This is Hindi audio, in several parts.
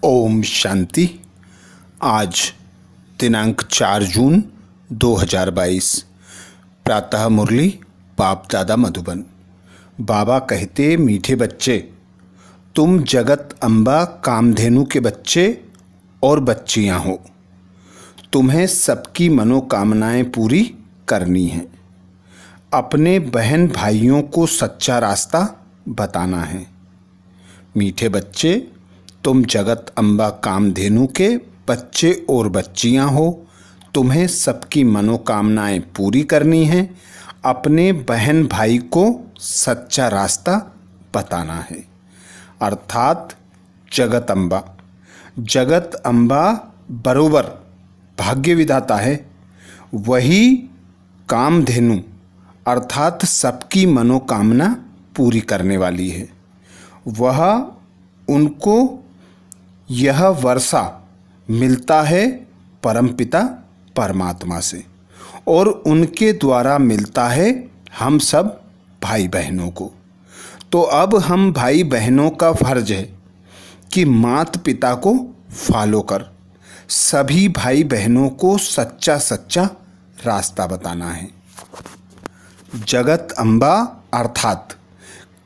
ओम शांति। आज दिनांक 4 जून 2022। प्रातः मुरली बाप दादा मधुबन। बाबा कहते, मीठे बच्चे, तुम जगत अम्बा कामधेनु के बच्चे और बच्चियां हो। तुम्हें सबकी मनोकामनाएं पूरी करनी है। अपने बहन भाइयों को सच्चा रास्ता बताना है। मीठे बच्चे, तुम जगत अम्बा कामधेनु के बच्चे और बच्चियां हो। तुम्हें सबकी मनोकामनाएं पूरी करनी है। अपने बहन भाई को सच्चा रास्ता बताना है। अर्थात जगत अम्बा बरोबर भाग्य विधाता है। वही कामधेनु अर्थात सबकी मनोकामना पूरी करने वाली है। वह उनको यह वर्षा मिलता है परमपिता परमात्मा से और उनके द्वारा मिलता है हम सब भाई बहनों को। तो अब हम भाई बहनों का फर्ज है कि माता पिता को फॉलो कर सभी भाई बहनों को सच्चा रास्ता बताना है। जगत अम्बा अर्थात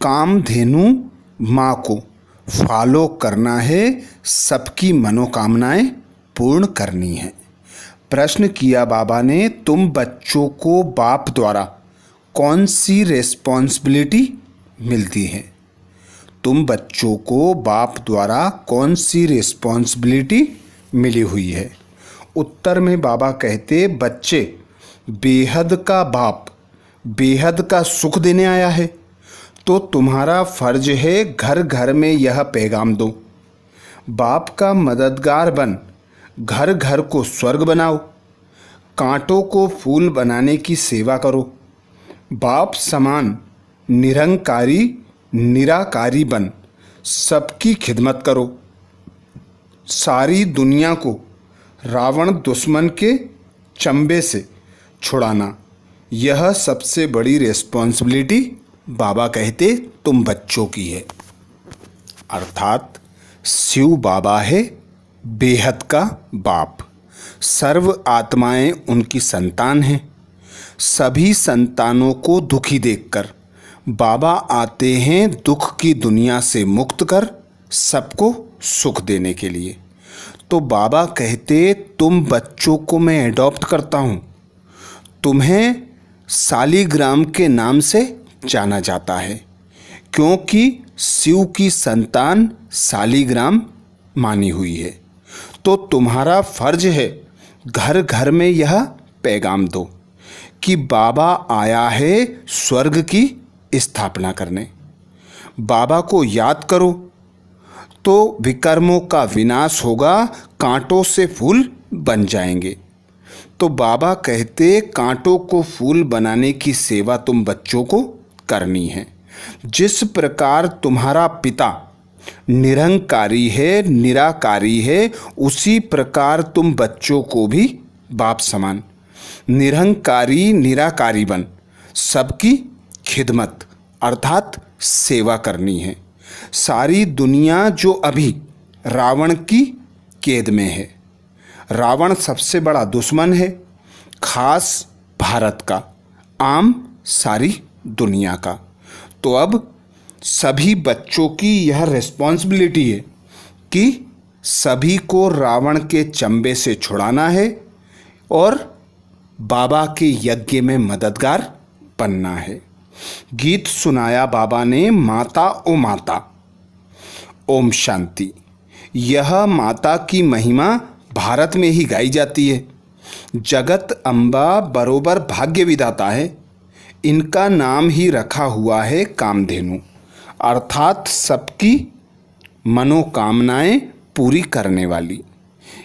कामधेनु माँ को फॉलो करना है, सबकी मनोकामनाएं पूर्ण करनी है। प्रश्न किया बाबा ने, तुम बच्चों को बाप द्वारा कौन सी रिस्पॉन्सिबिलिटी मिलती है? तुम बच्चों को बाप द्वारा कौन सी रिस्पॉन्सिबिलिटी मिली हुई है? उत्तर में बाबा कहते, बच्चे, बेहद का बाप बेहद का सुख देने आया है, तो तुम्हारा फर्ज है घर घर में यह पैगाम दो। बाप का मददगार बन घर घर को स्वर्ग बनाओ। कांटों को फूल बनाने की सेवा करो। बाप समान निरंकारी निराकारी बन सबकी खिदमत करो। सारी दुनिया को रावण दुश्मन के चंबे से छुड़ाना, यह सबसे बड़ी रिस्पॉन्सिबिलिटी बाबा कहते तुम बच्चों की है। अर्थात शिव बाबा है बेहद का बाप। सर्व आत्माएं उनकी संतान हैं। सभी संतानों को दुखी देखकर बाबा आते हैं दुख की दुनिया से मुक्त कर सबको सुख देने के लिए। तो बाबा कहते, तुम बच्चों को मैं एडॉप्ट करता हूँ। तुम्हें सालीग्राम के नाम से जाना जाता है, क्योंकि शिव की संतान सालीग्राम मानी हुई है। तो तुम्हारा फर्ज है घर घर में यह पैगाम दो कि बाबा आया है स्वर्ग की स्थापना करने। बाबा को याद करो तो विकर्मों का विनाश होगा, कांटों से फूल बन जाएंगे। तो बाबा कहते, कांटों को फूल बनाने की सेवा तुम बच्चों को करनी है। जिस प्रकार तुम्हारा पिता निरंकारी है निराकारी है, उसी प्रकार तुम बच्चों को भी बाप समान निरंकारी निराकारी बन सबकी खिदमत अर्थात सेवा करनी है। सारी दुनिया जो अभी रावण की कैद में है, रावण सबसे बड़ा दुश्मन है, खास भारत का, आम सारी दुनिया का। तो अब सभी बच्चों की यह रिस्पॉन्सिबिलिटी है कि सभी को रावण के चंबे से छुड़ाना है और बाबा के यज्ञ में मददगार बनना है। गीत सुनाया बाबा ने, माता ओ माता। ओम शांति। यह माता की महिमा भारत में ही गाई जाती है। जगत अम्बा बरोबर भाग्य विधाता है। इनका नाम ही रखा हुआ है कामधेनु, अर्थात सबकी मनोकामनाएं पूरी करने वाली।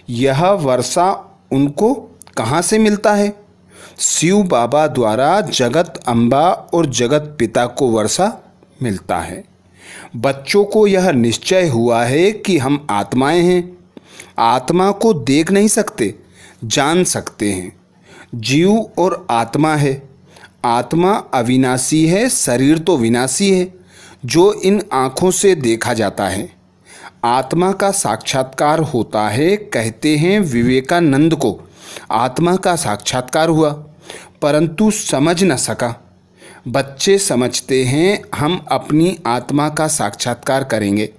यह वर्षा उनको कहाँ से मिलता है? शिव बाबा द्वारा जगत अम्बा और जगत पिता को वर्षा मिलता है। बच्चों को यह निश्चय हुआ है कि हम आत्माएं हैं। आत्मा को देख नहीं सकते, जान सकते हैं। जीव और आत्मा है। आत्मा अविनाशी है, शरीर तो विनाशी है जो इन आँखों से देखा जाता है। आत्मा का साक्षात्कार होता है। कहते हैं विवेकानंद को आत्मा का साक्षात्कार हुआ, परंतु समझ न सका। बच्चे समझते हैं हम अपनी आत्मा का साक्षात्कार करेंगे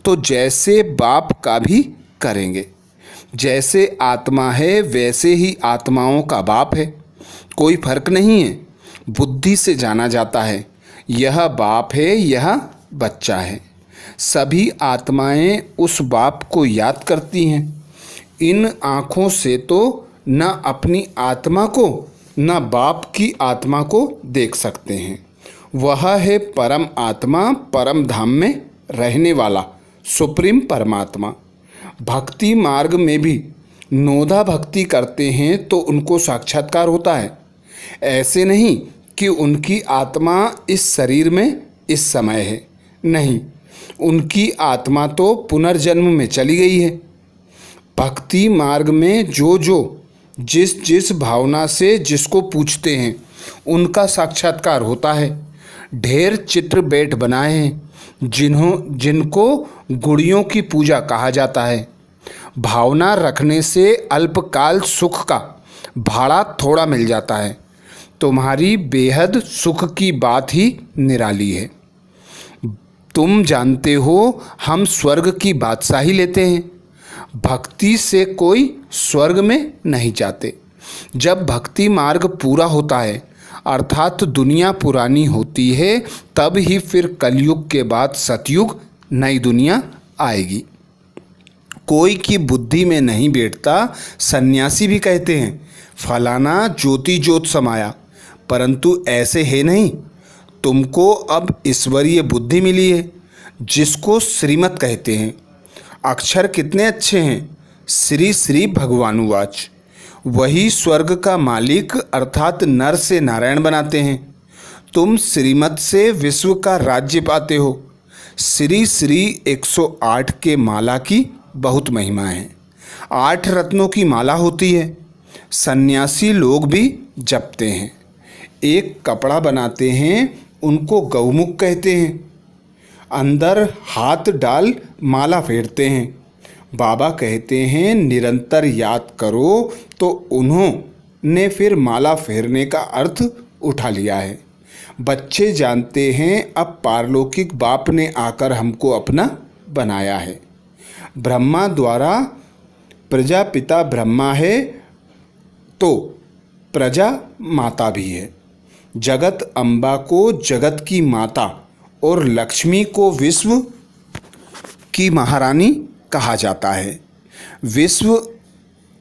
तो जैसे बाप का भी करेंगे। जैसे आत्मा है वैसे ही आत्माओं का बाप है, कोई फर्क नहीं है। बुद्धि से जाना जाता है यह बाप है, यह बच्चा है। सभी आत्माएं उस बाप को याद करती हैं। इन आँखों से तो न अपनी आत्मा को न बाप की आत्मा को देख सकते हैं। वह है परम आत्मा, परम धाम में रहने वाला सुप्रीम परमात्मा। भक्ति मार्ग में भी नोधा भक्ति करते हैं तो उनको साक्षात्कार होता है। ऐसे नहीं कि उनकी आत्मा इस शरीर में इस समय है, नहीं, उनकी आत्मा तो पुनर्जन्म में चली गई है। भक्ति मार्ग में जो जिस जिस भावना से जिसको पूछते हैं उनका साक्षात्कार होता है। ढेर चित्र बैठ बनाए हैं जिनको गुड़ियों की पूजा कहा जाता है। भावना रखने से अल्पकाल सुख का भाड़ा थोड़ा मिल जाता है। तुम्हारी बेहद सुख की बात ही निराली है। तुम जानते हो हम स्वर्ग की बादशाही लेते हैं। भक्ति से कोई स्वर्ग में नहीं जाते। जब भक्ति मार्ग पूरा होता है अर्थात दुनिया पुरानी होती है, तब ही फिर कलयुग के बाद सतयुग नई दुनिया आएगी। कोई की बुद्धि में नहीं बैठता। सन्यासी भी कहते हैं फलाना ज्योति ज्योत समाया, परंतु ऐसे है नहीं। तुमको अब ईश्वरीय बुद्धि मिली है जिसको श्रीमत कहते हैं। अक्षर कितने अच्छे हैं, श्री श्री भगवानुवाच। वही स्वर्ग का मालिक अर्थात नर से नारायण बनाते हैं। तुम श्रीमत से विश्व का राज्य पाते हो। श्री श्री 108 के माला की बहुत महिमा है। 8 रत्नों की माला होती है। सन्यासी लोग भी जपते हैं। एक कपड़ा बनाते हैं, उनको गौमुख कहते हैं। अंदर हाथ डाल माला फेरते हैं। बाबा कहते हैं निरंतर याद करो, तो उन्होंने फिर माला फेरने का अर्थ उठा लिया है। बच्चे जानते हैं अब पारलौकिक बाप ने आकर हमको अपना बनाया है। ब्रह्मा द्वारा प्रजापिता ब्रह्मा है तो प्रजा माता भी है। जगत अम्बा को जगत की माता और लक्ष्मी को विश्व की महारानी कहा जाता है। विश्व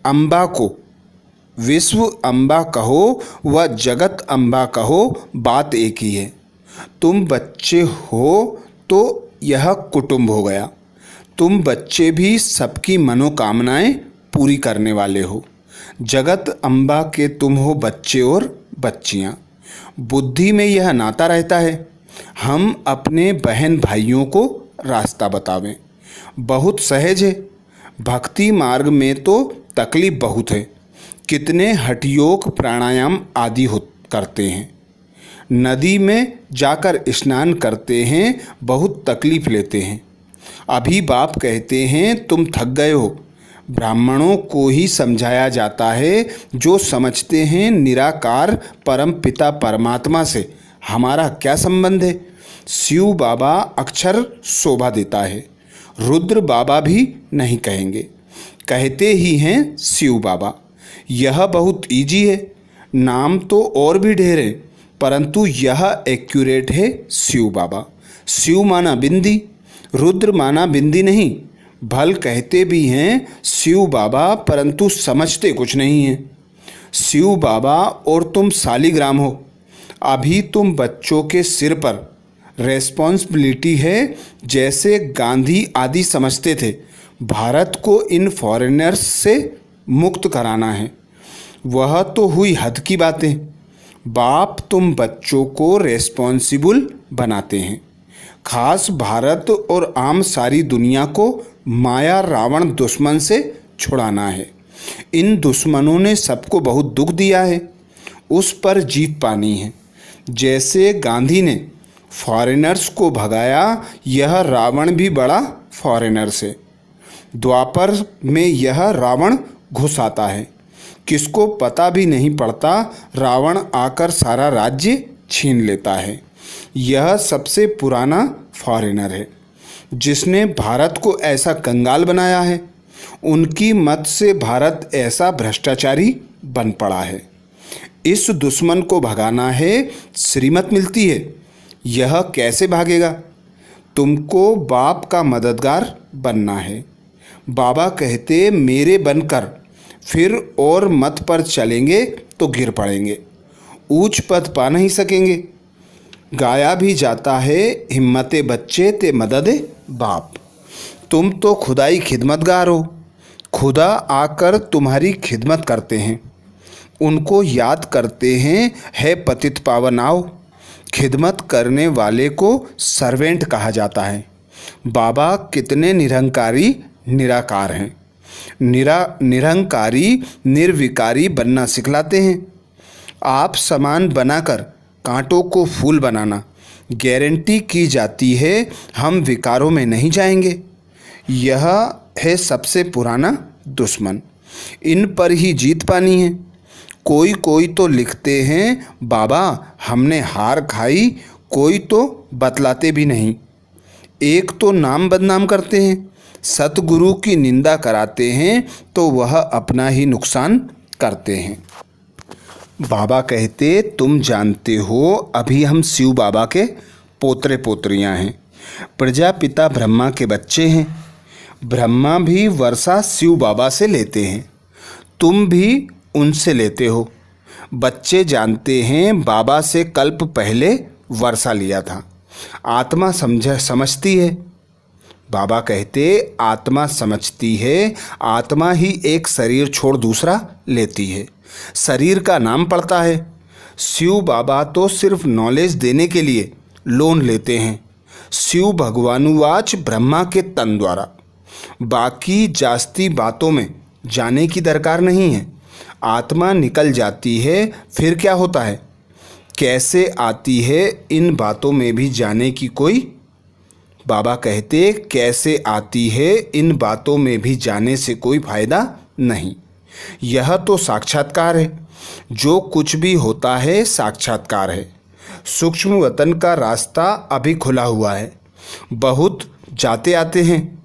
अम्बा कहो व जगत अम्बा कहो, बात एक ही है। तुम बच्चे हो तो यह कुटुंब हो गया। तुम बच्चे भी सबकी मनोकामनाएं पूरी करने वाले हो। जगत अम्बा के तुम हो बच्चे और बच्चियां। बुद्धि में यह नाता रहता है हम अपने बहन भाइयों को रास्ता बतावें। बहुत सहज है। भक्ति मार्ग में तो तकलीफ बहुत है। कितने हठयोग प्राणायाम आदि करते हैं। नदी में जाकर स्नान करते हैं, बहुत तकलीफ लेते हैं। अभी बाप कहते हैं तुम थक गए हो। ब्राह्मणों को ही समझाया जाता है जो समझते हैं निराकार परम पिता परमात्मा से हमारा क्या संबंध है। शिव बाबा अक्षर शोभा देता है। रुद्र बाबा भी नहीं कहेंगे, कहते ही हैं शिव बाबा। यह बहुत इजी है। नाम तो और भी ढेर है, परंतु यह एक्यूरेट है शिव बाबा। शिव माना बिंदी, रुद्र माना बिंदी नहीं। भल कहते भी हैं शिव बाबा, परंतु समझते कुछ नहीं हैं। शिव बाबा और तुम शालिग्राम हो। अभी तुम बच्चों के सिर पर रेस्पॉन्सिबिलिटी है। जैसे गांधी आदि समझते थे भारत को इन फॉरेनर्स से मुक्त कराना है, वह तो हुई हद की बातें। बाप तुम बच्चों को रेस्पॉन्सिबल बनाते हैं। खास भारत और आम सारी दुनिया को माया रावण दुश्मन से छुड़ाना है। इन दुश्मनों ने सबको बहुत दुख दिया है, उस पर जीत पानी है। जैसे गांधी ने फॉरेनर्स को भगाया, यह रावण भी बड़ा फॉरेनर से। द्वापर में यह रावण घुस आता है, किसको पता भी नहीं पड़ता, रावण आकर सारा राज्य छीन लेता है। यह सबसे पुराना फॉरेनर है जिसने भारत को ऐसा कंगाल बनाया है। उनकी मत से भारत ऐसा भ्रष्टाचारी बन पड़ा है। इस दुश्मन को भगाना है, श्रीमत मिलती है। यह कैसे भागेगा? तुमको बाप का मददगार बनना है। बाबा कहते मेरे बनकर फिर और मत पर चलेंगे तो गिर पड़ेंगे, ऊंच पद पा नहीं सकेंगे। गाया भी जाता है, हिम्मते बच्चे ते मदद बाप। तुम तो खुदाई खिदमतगार हो, खुदा आकर तुम्हारी खिदमत करते हैं, उनको याद करते हैं, है पतित पावन आओ। खिदमत करने वाले को सर्वेंट कहा जाता है। बाबा कितने निरंकारी निराकार हैं। निरंकारी निर्विकारी बनना सिखलाते हैं। आप सामान बनाकर कांटों को फूल बनाना, गारंटी की जाती है हम विकारों में नहीं जाएंगे। यह है सबसे पुराना दुश्मन, इन पर ही जीत पानी है। कोई तो लिखते हैं बाबा हमने हार खाई, कोई तो बतलाते भी नहीं। एक तो नाम बदनाम करते हैं, सतगुरु की निंदा कराते हैं तो वह अपना ही नुकसान करते हैं। बाबा कहते तुम जानते हो अभी हम शिव बाबा के पोतरे पोतरियां हैं, प्रजापिता ब्रह्मा के बच्चे हैं। ब्रह्मा भी वर्षा शिव बाबा से लेते हैं, तुम भी उनसे लेते हो। बच्चे जानते हैं बाबा से कल्प पहले वर्षा लिया था। आत्मा समझती है। बाबा कहते आत्मा समझती है, आत्मा ही एक शरीर छोड़ दूसरा लेती है, शरीर का नाम पड़ता है। शिव बाबा तो सिर्फ नॉलेज देने के लिए लोन लेते हैं। शिव भगवानुवाच ब्रह्मा के तन द्वारा। बाकी जास्ती बातों में जाने की दरकार नहीं है। आत्मा निकल जाती है फिर क्या होता है, कैसे आती है, इन बातों में भी जाने की कोई। बाबा कहते कैसे आती है, इन बातों में भी जाने से कोई फायदा नहीं। यह तो साक्षात्कार है, जो कुछ भी होता है साक्षात्कार है। सूक्ष्म वतन का रास्ता अभी खुला हुआ है, बहुत जाते आते हैं।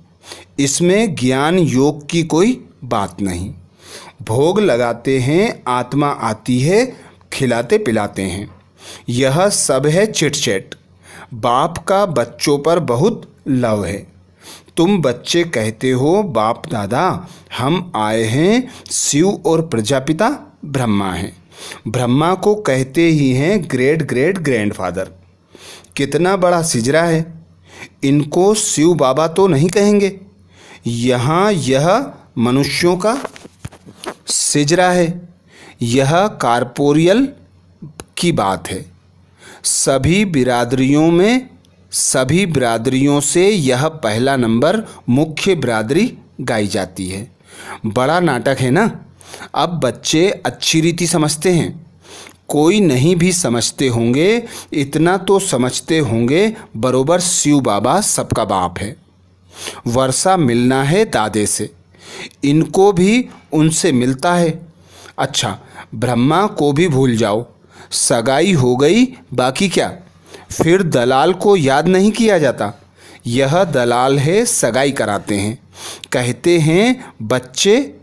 इसमें ज्ञान योग की कोई बात नहीं। भोग लगाते हैं, आत्मा आती है, खिलाते पिलाते हैं। यह सब है चिट-चैट। बाप का बच्चों पर बहुत लव है। तुम बच्चे कहते हो बाप दादा हम आए हैं, शिव और प्रजापिता ब्रह्मा हैं। ब्रह्मा को कहते ही हैं ग्रेट ग्रेट ग्रैंडफादर। कितना बड़ा सिजरा है। इनको शिव बाबा तो नहीं कहेंगे, यहाँ यह मनुष्यों का सिजरा है। यह कॉर्पोरियल की बात है। सभी बिरादरियों से यह पहला नंबर मुख्य बिरादरी गाई जाती है। बड़ा नाटक है ना। अब बच्चे अच्छी रीति समझते हैं, कोई नहीं भी समझते होंगे, इतना तो समझते होंगे बरोबर शिव बाबा सबका बाप है। वर्षा मिलना है दादे से, इनको भी उनसे मिलता है। अच्छा ब्रह्मा को भी भूल जाओ, सगाई हो गई, बाकी क्या। फिर दलाल को याद नहीं किया जाता। यह दलाल है, सगाई कराते हैं। कहते हैं बच्चे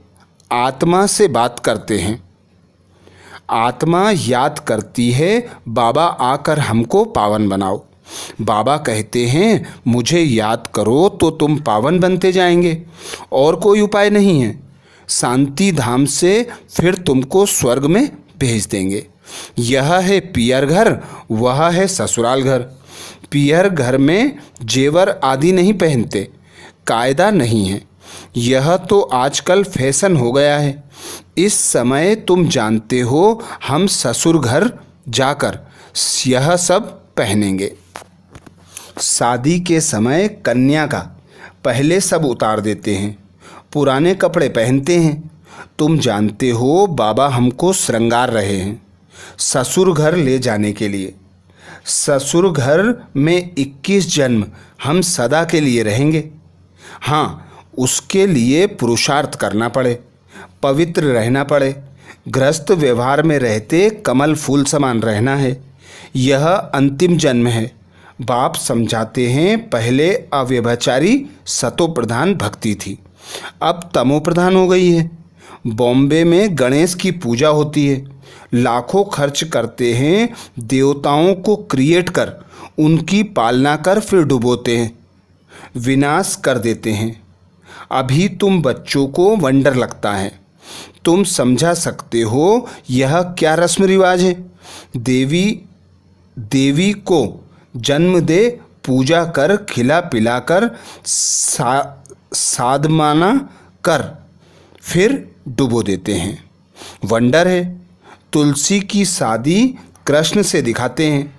आत्मा से बात करते हैं, आत्मा याद करती है बाबा आकर हमको पावन बनाओ। बाबा कहते हैं मुझे याद करो तो तुम पावन बनते जाएंगे, और कोई उपाय नहीं है। शांति धाम से फिर तुमको स्वर्ग में भेज देंगे। यह है पियर घर, वह है ससुराल घर। पियर घर में जेवर आदि नहीं पहनते, कायदा नहीं है। यह तो आजकल फैशन हो गया है। इस समय तुम जानते हो हम ससुर घर जाकर यह सब पहनेंगे। शादी के समय कन्या का पहले सब उतार देते हैं, पुराने कपड़े पहनते हैं। तुम जानते हो बाबा हमको श्रृंगार रहे हैं ससुर घर ले जाने के लिए। ससुर घर में 21 जन्म हम सदा के लिए रहेंगे। हाँ, उसके लिए पुरुषार्थ करना पड़े, पवित्र रहना पड़े, गृहस्थ व्यवहार में रहते कमल फूल समान रहना है। यह अंतिम जन्म है। बाप समझाते हैं, पहले अव्यभिचारी सतो प्रधान भक्ति थी, अब तमो प्रधान हो गई है। बॉम्बे में गणेश की पूजा होती है, लाखों खर्च करते हैं, देवताओं को क्रिएट कर उनकी पालना कर फिर डुबोते हैं, विनाश कर देते हैं। अभी तुम बच्चों को वंडर लगता है, तुम समझा सकते हो यह क्या रस्म रिवाज है। देवी को जन्म दे, पूजा कर, खिला पिला कर, साधमाना कर फिर डुबो देते हैं। वंडर है। तुलसी की शादी कृष्ण से दिखाते हैं,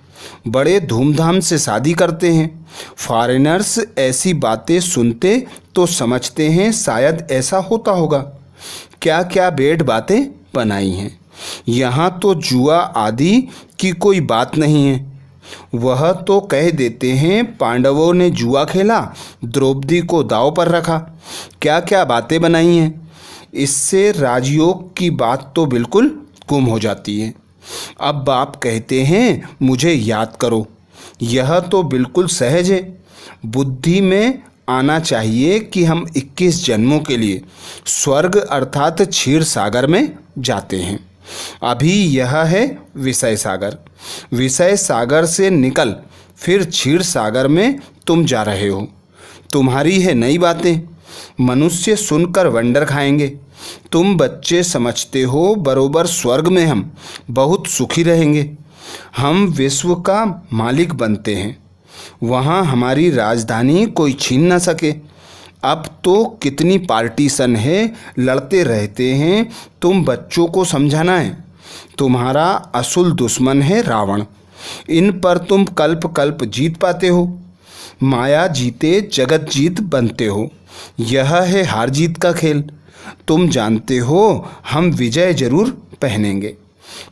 बड़े धूमधाम से शादी करते हैं। फॉरेनर्स ऐसी बातें सुनते तो समझते हैं शायद ऐसा होता होगा। क्या क्या बेड बातें बनाई हैं। यहाँ तो जुआ आदि की कोई बात नहीं है। वह तो कह देते हैं पांडवों ने जुआ खेला, द्रौपदी को दांव पर रखा। क्या क्या बातें बनाई हैं। इससे राजयोग की बात तो बिल्कुल गुम हो जाती है। अब बाप कहते हैं मुझे याद करो। यह तो बिल्कुल सहज है। बुद्धि में आना चाहिए कि हम 21 जन्मों के लिए स्वर्ग अर्थात क्षीर सागर में जाते हैं। अभी यह है विषय सागर। विषय सागर से निकल फिर क्षीर सागर में तुम जा रहे हो। तुम्हारी है नई बातें। मनुष्य सुनकर वंडर खाएंगे। तुम बच्चे समझते हो बरोबर स्वर्ग में हम बहुत सुखी रहेंगे। हम विश्व का मालिक बनते हैं, वहाँ हमारी राजधानी कोई छीन ना सके। अब तो कितनी पार्टीशन है, लड़ते रहते हैं। तुम बच्चों को समझाना है। तुम्हारा असल दुश्मन है रावण। इन पर तुम कल्प कल्प जीत पाते हो। माया जीते जगत जीत बनते हो। यह है हार जीत का खेल। तुम जानते हो हम विजय जरूर पहनेंगे,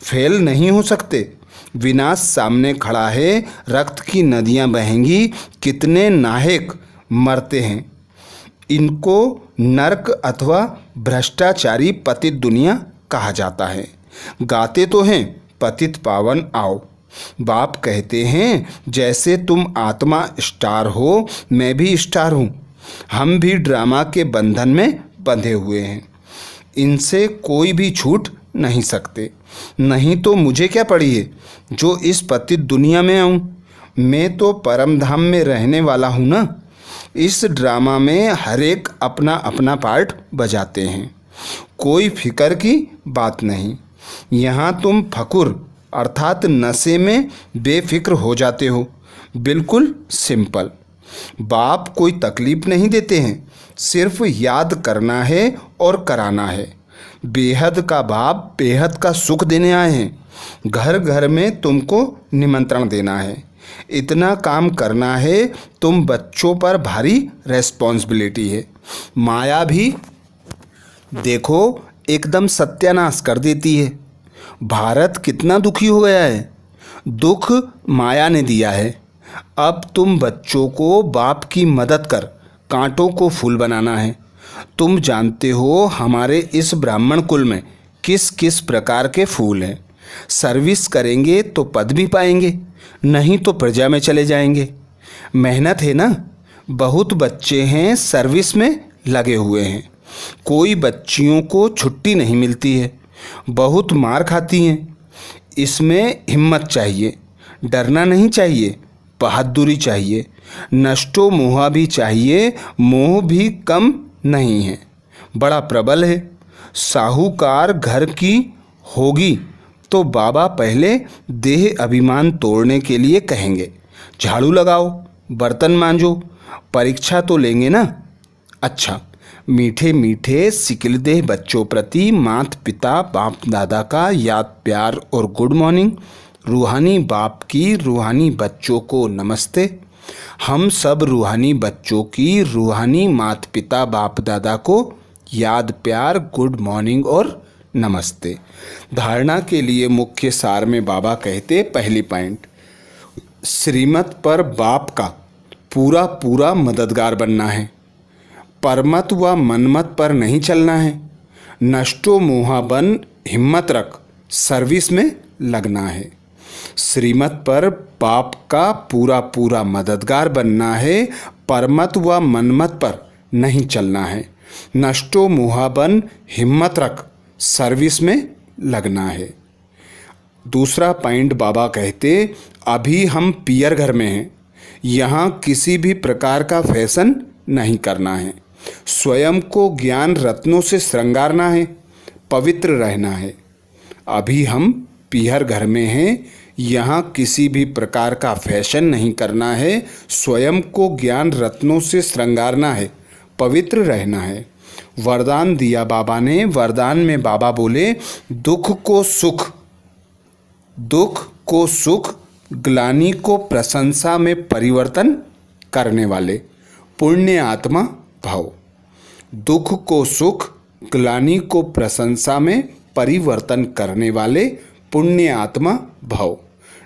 फेल नहीं हो सकते। विनाश सामने खड़ा है, रक्त की नदियां बहेंगी, कितने नाहक मरते हैं। इनको नरक अथवा भ्रष्टाचारी पतित दुनिया कहा जाता है। गाते तो हैं पतित पावन आओ। बाप कहते हैं जैसे तुम आत्मा स्टार हो, मैं भी स्टार हूँ। हम भी ड्रामा के बंधन में बंधे हुए हैं। इनसे कोई भी छूट नहीं सकते। नहीं तो मुझे क्या पड़ी है जो इस पतित दुनिया में आऊँ। मैं तो परम धाम में रहने वाला हूँ ना। इस ड्रामा में हर एक अपना अपना पार्ट बजाते हैं। कोई फिक्र की बात नहीं। यहाँ तुम फकुर अर्थात नशे में बेफिक्र हो जाते हो। बिल्कुल सिंपल। बाप कोई तकलीफ नहीं देते हैं, सिर्फ याद करना है और कराना है। बेहद का बाप बेहद का सुख देने आए हैं। घर घर में तुमको निमंत्रण देना है। इतना काम करना है। तुम बच्चों पर भारी रेस्पॉन्सिबिलिटी है। माया भी देखो एकदम सत्यानाश कर देती है। भारत कितना दुखी हो गया है। दुख माया ने दिया है। अब तुम बच्चों को बाप की मदद कर कांटों को फूल बनाना है। तुम जानते हो हमारे इस ब्राह्मण कुल में किस किस प्रकार के फूल हैं। सर्विस करेंगे तो पद भी पाएंगे, नहीं तो प्रजा में चले जाएंगे। मेहनत है ना। बहुत बच्चे हैं सर्विस में लगे हुए हैं। कोई बच्चियों को छुट्टी नहीं मिलती है, बहुत मार खाती हैं। इसमें हिम्मत चाहिए, डरना नहीं चाहिए, बहादुरी चाहिए, नष्टो मोहा भी चाहिए। मोह भी कम नहीं है, बड़ा प्रबल है। साहूकार घर की होगी तो बाबा पहले देह अभिमान तोड़ने के लिए कहेंगे। झाड़ू लगाओ, बर्तन मांजो, परीक्षा तो लेंगे ना। अच्छा, मीठे मीठे सिकिलदेह बच्चों प्रति माता पिता बाप दादा का याद प्यार और गुड मॉर्निंग। रूहानी बाप की रूहानी बच्चों को नमस्ते। हम सब रूहानी बच्चों की रूहानी माता पिता बाप दादा को याद प्यार गुड मॉर्निंग और नमस्ते। धारणा के लिए मुख्य सार में बाबा कहते, पहली पॉइंट, श्रीमत पर बाप का पूरा पूरा मददगार बनना है। परमत व मनमत पर नहीं चलना है। नष्टो मोहा बन हिम्मत रख, सर्विस में लगना है। श्रीमत पर बाप का पूरा पूरा मददगार बनना है, परमत व मनमत पर नहीं चलना है। नष्टो मोहा बन हिम्मत रख, सर्विस में लगना है। दूसरा पॉइंट बाबा कहते, अभी हम पियर घर में हैं, यहाँ किसी भी प्रकार का फैशन नहीं करना है। स्वयं को ज्ञान रत्नों से श्रृंगारना है, पवित्र रहना है। अभी हम पियर घर में हैं, यहाँ किसी भी प्रकार का फैशन नहीं करना है। स्वयं को ज्ञान रत्नों से श्रृंगारना है, पवित्र रहना है। वरदान दिया बाबा ने। वरदान में बाबा बोले, दुख को सुख, ग्लानि को प्रशंसा में परिवर्तन करने वाले पुण्य आत्मा भव। दुख को सुख, ग्लानि को प्रशंसा में परिवर्तन करने वाले पुण्य आत्मा भव।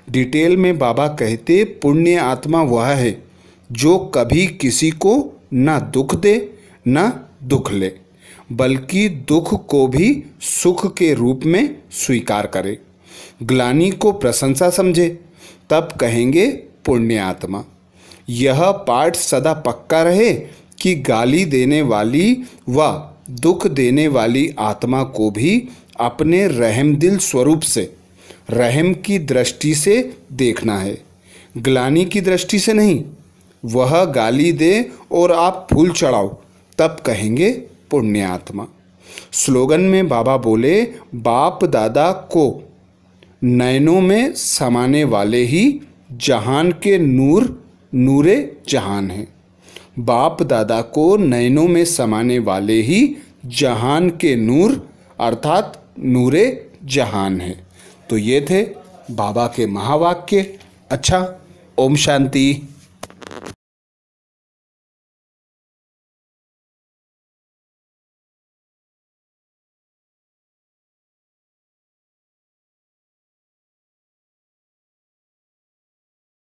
डिटेल में बाबा कहते, पुण्य आत्मा वह है जो कभी किसी को न दुख दे न दुख ले, बल्कि दुख को भी सुख के रूप में स्वीकार करे। ग्लानि को प्रशंसा समझे, तब कहेंगे पुण्य आत्मा। यह पाठ सदा पक्का रहे कि गाली देने वाली व दुख देने वाली आत्मा को भी अपने रहमदिल स्वरूप से, रहम की दृष्टि से देखना है, ग्लानि की दृष्टि से नहीं। वह गाली दे और आप फूल चढ़ाओ, तब कहेंगे पुण्य आत्मा। स्लोगन में बाबा बोले, बाप दादा को नैनों में समाने वाले ही जहान के नूरे जहान हैं। बाप दादा को नैनों में समाने वाले ही जहान के नूर अर्थात नूरे जहान हैं। तो ये थे बाबा के महावाक्य। अच्छा, ओम शांति।